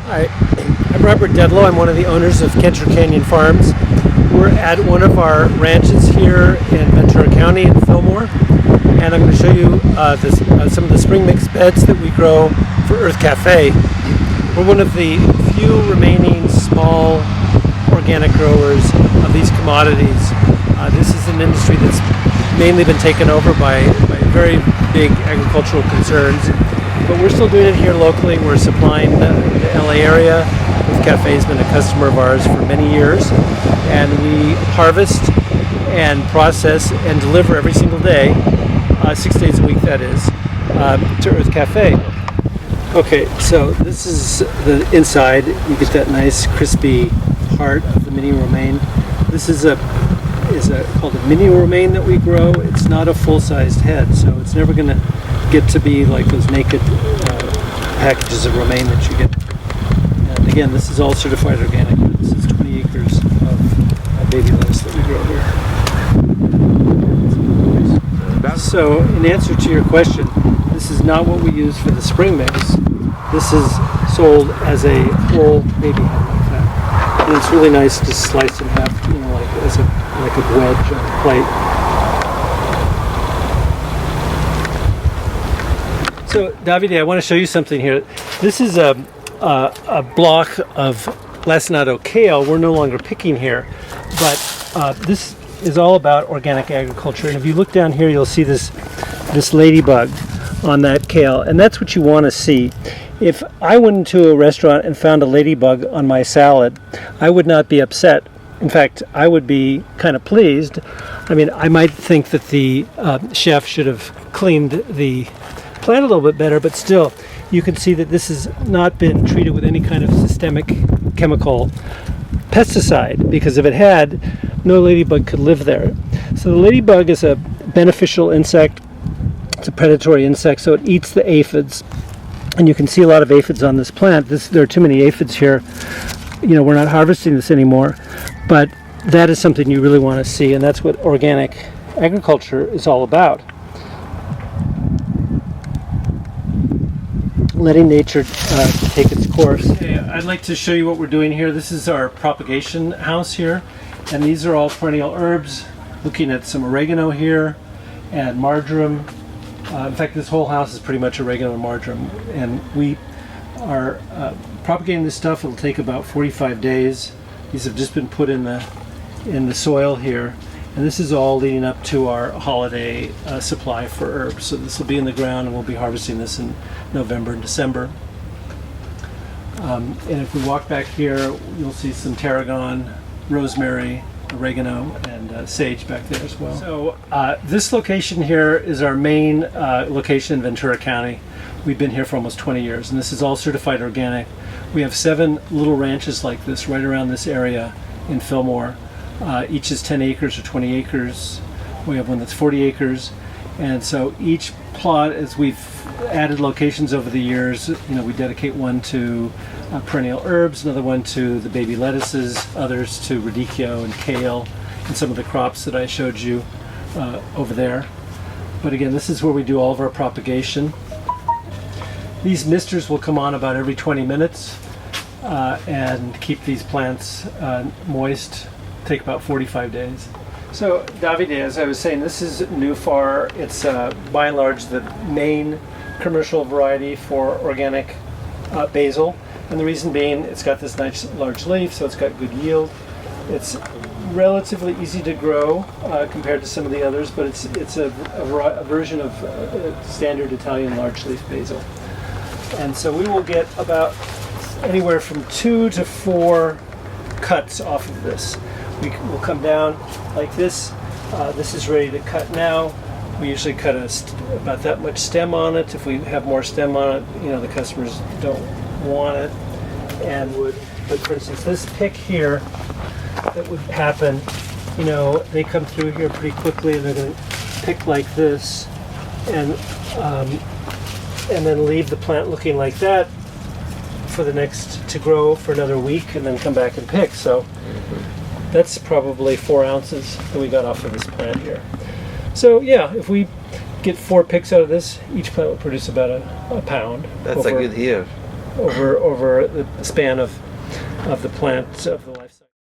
I'm Robert Dedlow. I'm one of the owners of Kentra Canyon Farms. We're at one of our ranches here in Ventura County in Fillmore, and I'm going to show you some of the spring mix beds that we grow for Urth Caffé. We're one of the few remaining small organic growers of these commodities. This is an industry that's mainly been taken over by very big agricultural concerns, but we're still doing it here locally. We're supplying the LA area. Urth Caffé has been a customer of ours for many years, and we harvest and process and deliver every single day, 6 days a week that is, to Urth Caffé. Okay, so this is the inside. You get that nice crispy heart of the mini romaine. This is called a mini romaine that we grow. It's not a full-sized head, so it's never going to get to be like those naked packages of romaine that you get. And again, this is all certified organic. This is 20 acres of baby lettuce that we grow here. So, in answer to your question, this is not what we use for the spring mix. This is sold as a whole baby head like that, and it's really nice to slice in half, like a wedge on a plate. So, Davide, I want to show you something here. This is a block of lacinato kale. We're no longer picking here, but this is all about organic agriculture. And if you look down here, you'll see this ladybug on that kale, and that's what you want to see. If I went into a restaurant and found a ladybug on my salad, I would not be upset. In fact, I would be kind of pleased. I mean, I might think that the chef should have cleaned the plant a little bit better, but still, you can see that this has not been treated with any kind of systemic chemical pesticide, because if it had, no ladybug could live there. So the ladybug is a beneficial insect. It's a predatory insect, so it eats the aphids. And you can see a lot of aphids on this plant. There are too many aphids here. You know, we're not harvesting this anymore, but that is something you really want to see, and that's what organic agriculture is all about. Letting nature take its course. Okay, I'd like to show you what we're doing here. This is our propagation house here, and these are all perennial herbs. Looking at some oregano here and marjoram. In fact, this whole house is pretty much oregano and marjoram, and we are propagating this stuff. It'll take about 45 days. These have just been put in the soil here, and this is all leading up to our holiday supply for herbs. So this will be in the ground, and we'll be harvesting this in November and December. And if we walk back here, you'll see some tarragon, rosemary, oregano, and sage back there as well. So this location here is our main location in Ventura County. We've been here for almost 20 years, and this is all certified organic. We have 7 little ranches like this right around this area in Fillmore. Each is 10 acres or 20 acres. We have one that's 40 acres. And so each plot, as we've added locations over the years, we dedicate one to perennial herbs, another one to the baby lettuces, others to radicchio and kale, and some of the crops that I showed you over there. But again, this is where we do all of our propagation. These misters will come on about every 20 minutes and keep these plants moist. Take about 45 days. So, Davide, as I was saying, this is Nufar. It's by and large the main commercial variety for organic basil. And the reason being, it's got this nice large leaf, so it's got good yield. It's relatively easy to grow compared to some of the others, but it's a version of standard Italian large leaf basil. And so we will get about anywhere from 2 to 4 cuts off of this. We will come down like this. This is ready to cut now. We usually cut about that much stem on it. If we have more stem on it, the customers don't want it. But for instance, this pick here, that would happen, they come through here pretty quickly, and they're going to pick like this, and then leave the plant looking like that to grow for another week, and then come back and pick. So that's probably 4 ounces that we got off of this plant here. So yeah, if we get 4 picks out of this, each plant will produce about a pound. That's a good year. over the span of the plant, of the life cycle.